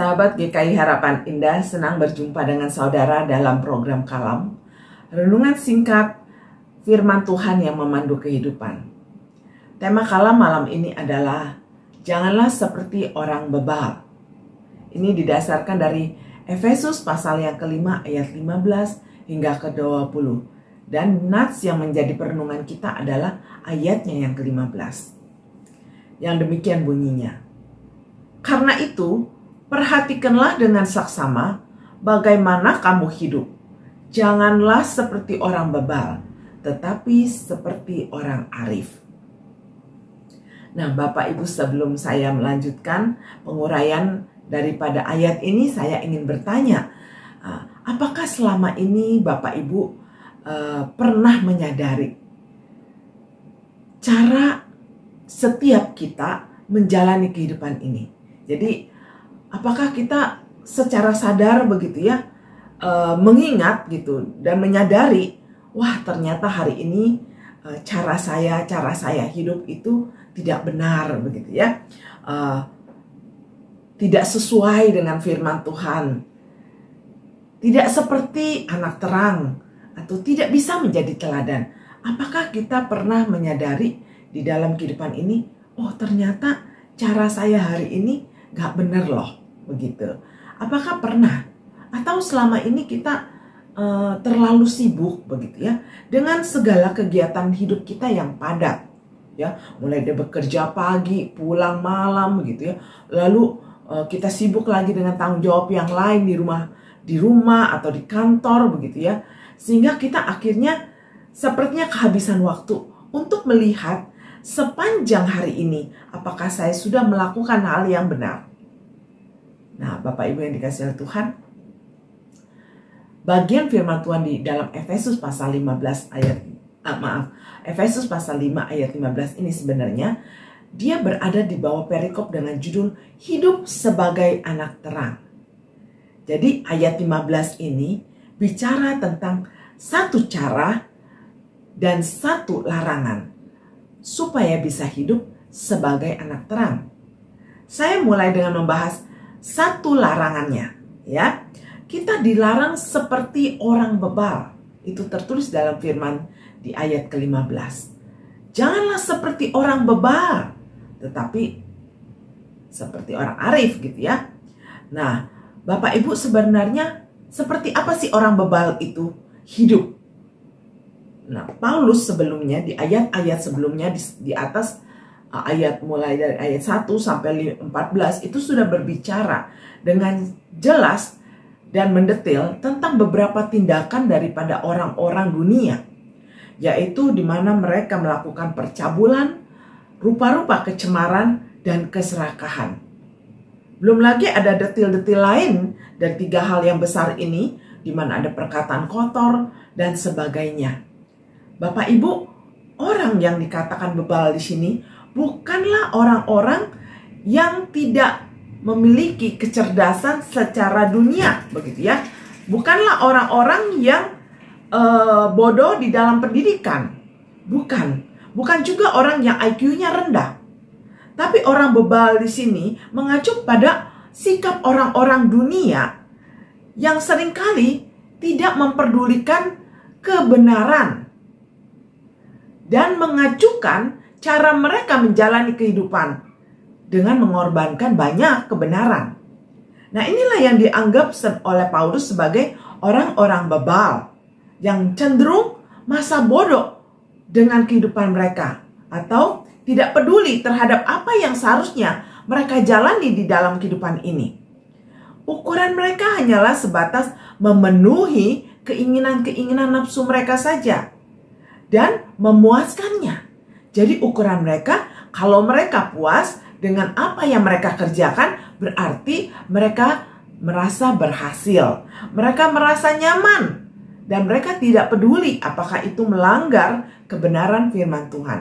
Sahabat GKI Harapan Indah, senang berjumpa dengan saudara dalam program Kalam. Renungan singkat firman Tuhan yang memandu kehidupan. Tema Kalam malam ini adalah janganlah seperti orang bebal. Ini didasarkan dari Efesus pasal yang kelima ayat 15 hingga ke-20. Dan nats yang menjadi perenungan kita adalah ayatnya yang ke-15. Yang demikian bunyinya. Karena itu, perhatikanlah dengan saksama bagaimana kamu hidup. Janganlah seperti orang bebal, tetapi seperti orang arif. Nah, Bapak Ibu, sebelum saya melanjutkan penguraian daripada ayat ini, saya ingin bertanya, apakah selama ini Bapak Ibu pernah menyadari cara setiap kita menjalani kehidupan ini? Jadi, apakah kita secara sadar begitu ya, mengingat gitu dan menyadari, wah ternyata hari ini cara saya hidup itu tidak benar begitu ya, tidak sesuai dengan firman Tuhan, tidak seperti anak terang atau tidak bisa menjadi teladan. Apakah kita pernah menyadari di dalam kehidupan ini, oh ternyata cara saya hari ini gak bener loh, begitu. Apakah pernah? Atau selama ini kita terlalu sibuk, begitu ya, dengan segala kegiatan hidup kita yang padat, ya, mulai dari bekerja pagi, pulang malam, begitu ya. Lalu kita sibuk lagi dengan tanggung jawab yang lain di rumah atau di kantor, begitu ya. Sehingga kita akhirnya sepertinya kehabisan waktu untuk melihat sepanjang hari ini, apakah saya sudah melakukan hal yang benar? Nah, Bapak Ibu yang dikasihi oleh Tuhan, bagian firman Tuhan di dalam Efesus pasal 15 ayat, Efesus pasal 5 ayat 15 ini sebenarnya dia berada di bawah perikop dengan judul Hidup sebagai Anak Terang. Jadi ayat 15 ini bicara tentang satu cara dan satu larangan supaya bisa hidup sebagai anak terang. Saya mulai dengan membahas satu larangannya, ya. Kita dilarang seperti orang bebal. Itu tertulis dalam firman di ayat ke-15. Janganlah seperti orang bebal, tetapi seperti orang arif gitu ya. Nah, Bapak Ibu, sebenarnya seperti apa sih orang bebal itu hidup? Nah, Paulus sebelumnya di ayat-ayat sebelumnya di atas ayat mulai dari ayat 1 sampai 14 itu sudah berbicara dengan jelas dan mendetail tentang beberapa tindakan daripada orang-orang dunia, yaitu di mana mereka melakukan percabulan, rupa-rupa kecemaran dan keserakahan. Belum lagi ada detil-detil lain dari 3 hal yang besar ini, di mana ada perkataan kotor dan sebagainya. Bapak Ibu, orang yang dikatakan bebal di sini bukanlah orang-orang yang tidak memiliki kecerdasan secara dunia, begitu ya. Bukanlah orang-orang yang bodoh di dalam pendidikan. Bukan juga orang yang IQ-nya rendah. Tapi orang bebal di sini mengacu pada sikap orang-orang dunia yang seringkali tidak memperdulikan kebenaran dan mengacukan cara mereka menjalani kehidupan dengan mengorbankan banyak kebenaran. Nah, inilah yang dianggap oleh Paulus sebagai orang-orang bebal yang cenderung masa bodoh dengan kehidupan mereka atau tidak peduli terhadap apa yang seharusnya mereka jalani di dalam kehidupan ini. Ukuran mereka hanyalah sebatas memenuhi keinginan-keinginan nafsu mereka saja dan memuaskannya. Jadi ukuran mereka, kalau mereka puas dengan apa yang mereka kerjakan, berarti mereka merasa berhasil. Mereka merasa nyaman. Dan mereka tidak peduli apakah itu melanggar kebenaran firman Tuhan.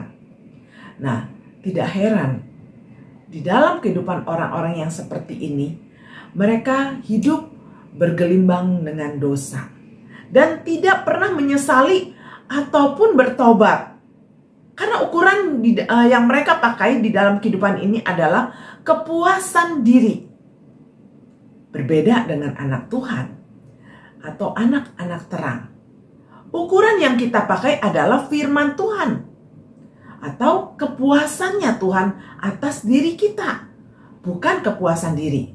Nah, tidak heran. Di dalam kehidupan orang-orang yang seperti ini, mereka hidup bergelimbang dengan dosa. Dan tidak pernah menyesali ataupun bertobat. Karena ukuran yang mereka pakai di dalam kehidupan ini adalah kepuasan diri. Berbeda dengan anak Tuhan atau anak-anak terang. Ukuran yang kita pakai adalah firman Tuhan atau kepuasannya Tuhan atas diri kita, bukan kepuasan diri.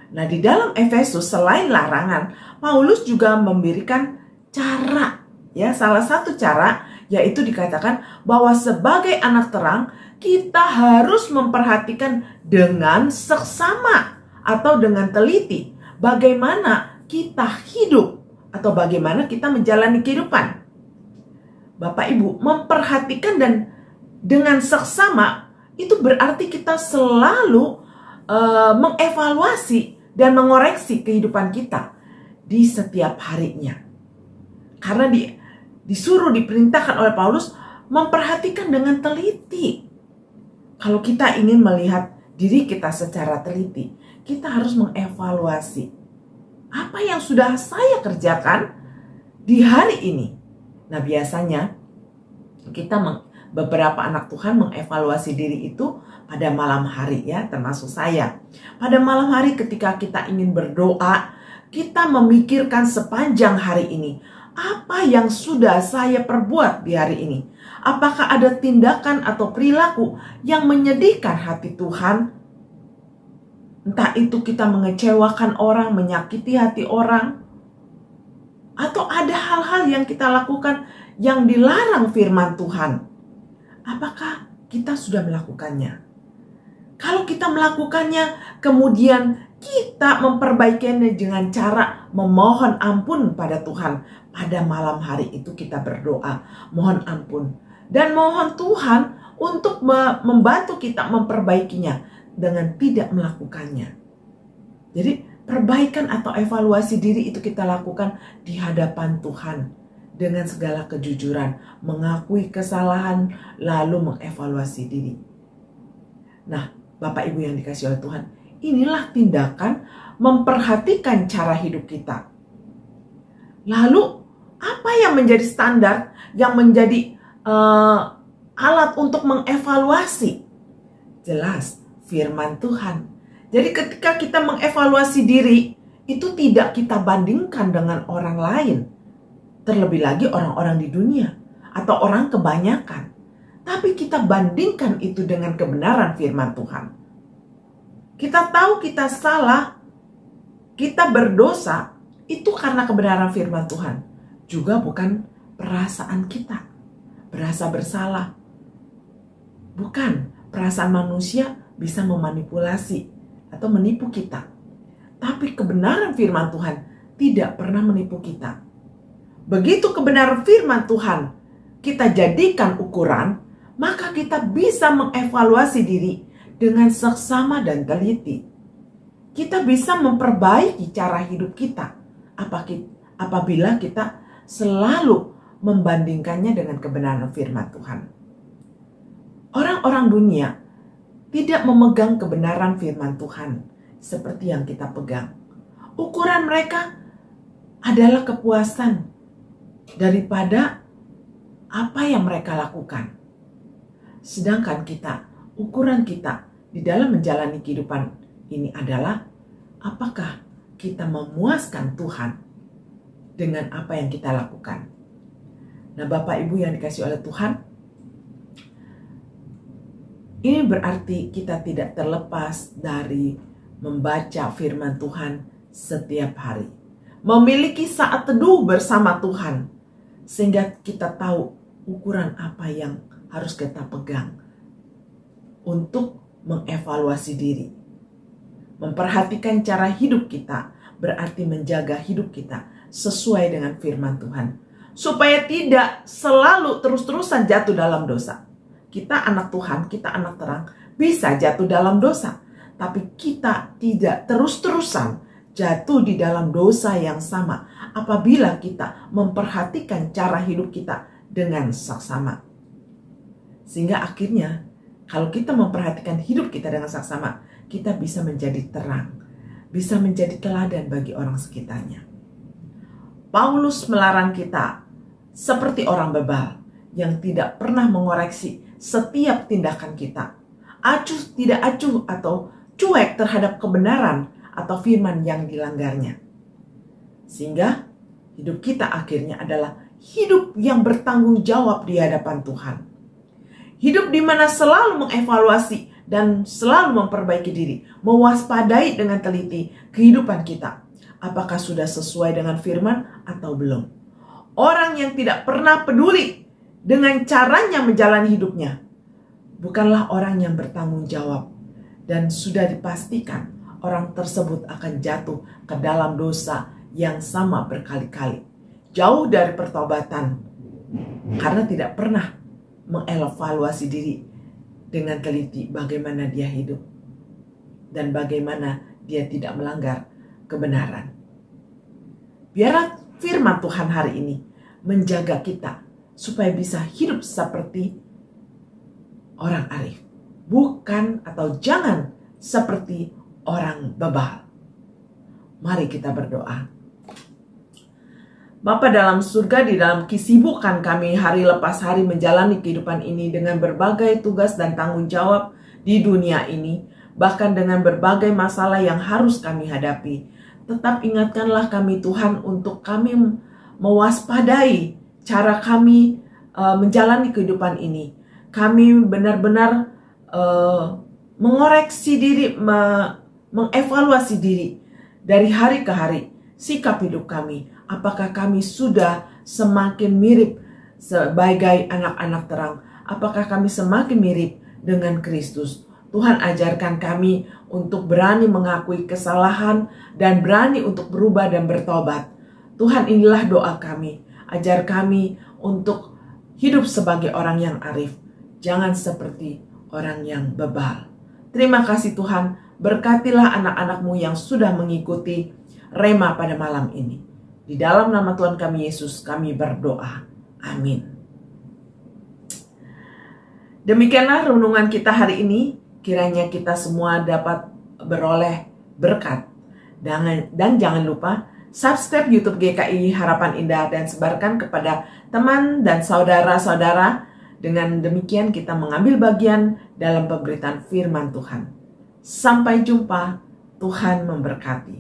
Nah, di dalam Efesus selain larangan, Paulus juga memberikan cara. Ya, salah satu cara yaitu dikatakan bahwa sebagai anak terang kita harus memperhatikan dengan seksama atau dengan teliti bagaimana kita hidup atau bagaimana kita menjalani kehidupan. Bapak Ibu, memperhatikan dan dengan seksama itu berarti kita selalu mengevaluasi dan mengoreksi kehidupan kita di setiap harinya. Karena disuruh, diperintahkan oleh Paulus memperhatikan dengan teliti. Kalau kita ingin melihat diri kita secara teliti, kita harus mengevaluasi apa yang sudah saya kerjakan di hari ini. Nah, biasanya beberapa anak Tuhan mengevaluasi diri itu pada malam hari, ya, termasuk saya. Pada malam hari ketika kita ingin berdoa, kita memikirkan sepanjang hari ini, apa yang sudah saya perbuat di hari ini? Apakah ada tindakan atau perilaku yang menyedihkan hati Tuhan? Entah itu kita mengecewakan orang, menyakiti hati orang, atau ada hal-hal yang kita lakukan yang dilarang firman Tuhan. Apakah kita sudah melakukannya? Kalau kita melakukannya, kemudian kita memperbaikinya dengan cara memohon ampun pada Tuhan. Pada malam hari itu kita berdoa, mohon ampun. Dan mohon Tuhan untuk membantu kita memperbaikinya dengan tidak melakukannya. Jadi perbaikan atau evaluasi diri itu kita lakukan di hadapan Tuhan. Dengan segala kejujuran, mengakui kesalahan, lalu mengevaluasi diri. Nah, Bapak Ibu yang dikasihi oleh Tuhan, inilah tindakan memperhatikan cara hidup kita. Lalu, apa yang menjadi standar, yang menjadi alat untuk mengevaluasi? Jelas, firman Tuhan. Jadi ketika kita mengevaluasi diri, itu tidak kita bandingkan dengan orang lain. Terlebih lagi orang-orang di dunia atau orang kebanyakan. Tapi kita bandingkan itu dengan kebenaran firman Tuhan. Kita tahu kita salah, kita berdosa, itu karena kebenaran firman Tuhan. Juga bukan perasaan kita, berasa bersalah. Bukan, perasaan manusia bisa memanipulasi atau menipu kita. Tapi kebenaran firman Tuhan tidak pernah menipu kita. Begitu kebenaran firman Tuhan kita jadikan ukuran, maka kita bisa mengevaluasi diri dengan seksama dan teliti. Kita bisa memperbaiki cara hidup kita apabila kita selalu membandingkannya dengan kebenaran firman Tuhan. Orang-orang dunia tidak memegang kebenaran firman Tuhan seperti yang kita pegang. Ukuran mereka adalah kepuasan daripada apa yang mereka lakukan. Sedangkan kita, ukuran kita di dalam menjalani kehidupan ini adalah apakah kita memuaskan Tuhan dengan apa yang kita lakukan. Nah, Bapak Ibu yang dikasihi oleh Tuhan, ini berarti kita tidak terlepas dari membaca firman Tuhan setiap hari. Memiliki saat teduh bersama Tuhan. Sehingga kita tahu ukuran apa yang harus kita pegang untuk mengevaluasi diri. Memperhatikan cara hidup kita berarti menjaga hidup kita sesuai dengan firman Tuhan. Supaya tidak selalu terus-terusan jatuh dalam dosa. Kita anak Tuhan, kita anak terang, bisa jatuh dalam dosa. Tapi kita tidak terus-terusan jatuh di dalam dosa yang sama apabila kita memperhatikan cara hidup kita dengan saksama. Sehingga akhirnya kalau kita memperhatikan hidup kita dengan saksama, kita bisa menjadi terang, bisa menjadi teladan bagi orang sekitarnya. Paulus melarang kita seperti orang bebal yang tidak pernah mengoreksi setiap tindakan kita. Tidak acuh atau cuek terhadap kebenaran atau firman yang dilanggarnya. Sehingga hidup kita akhirnya adalah hidup yang bertanggung jawab di hadapan Tuhan. Hidup di mana selalu mengevaluasi dan selalu memperbaiki diri, mewaspadai dengan teliti kehidupan kita. Apakah sudah sesuai dengan firman atau belum? Orang yang tidak pernah peduli dengan caranya menjalani hidupnya bukanlah orang yang bertanggung jawab, dan sudah dipastikan orang tersebut akan jatuh ke dalam dosa yang sama berkali-kali, jauh dari pertobatan, karena tidak pernah mengevaluasi diri dengan teliti bagaimana dia hidup dan bagaimana dia tidak melanggar kebenaran. Biarlah firman Tuhan hari ini menjaga kita supaya bisa hidup seperti orang arif, bukan atau jangan seperti orang bebal. Mari kita berdoa. Bapa dalam surga, di dalam kesibukan kami hari lepas hari menjalani kehidupan ini dengan berbagai tugas dan tanggung jawab di dunia ini, bahkan dengan berbagai masalah yang harus kami hadapi, tetap ingatkanlah kami Tuhan untuk kami mewaspadai cara kami menjalani kehidupan ini. Kami benar-benar mengoreksi diri, mengevaluasi diri dari hari ke hari, sikap hidup kami. Apakah kami sudah semakin mirip sebagai anak-anak terang? Apakah kami semakin mirip dengan Kristus? Tuhan ajarkan kami untuk berani mengakui kesalahan dan berani untuk berubah dan bertobat. Tuhan, inilah doa kami. Ajar kami untuk hidup sebagai orang yang arif. Jangan seperti orang yang bebal. Terima kasih Tuhan, berkatilah anak-anak-Mu yang sudah mengikuti Rema pada malam ini. Di dalam nama Tuhan kami Yesus kami berdoa. Amin. Demikianlah renungan kita hari ini. Kiranya kita semua dapat beroleh berkat. Dan jangan lupa subscribe YouTube GKI Harapan Indah dan sebarkan kepada teman dan saudara-saudara. Dengan demikian kita mengambil bagian dalam pemberitaan firman Tuhan. Sampai jumpa, Tuhan memberkati.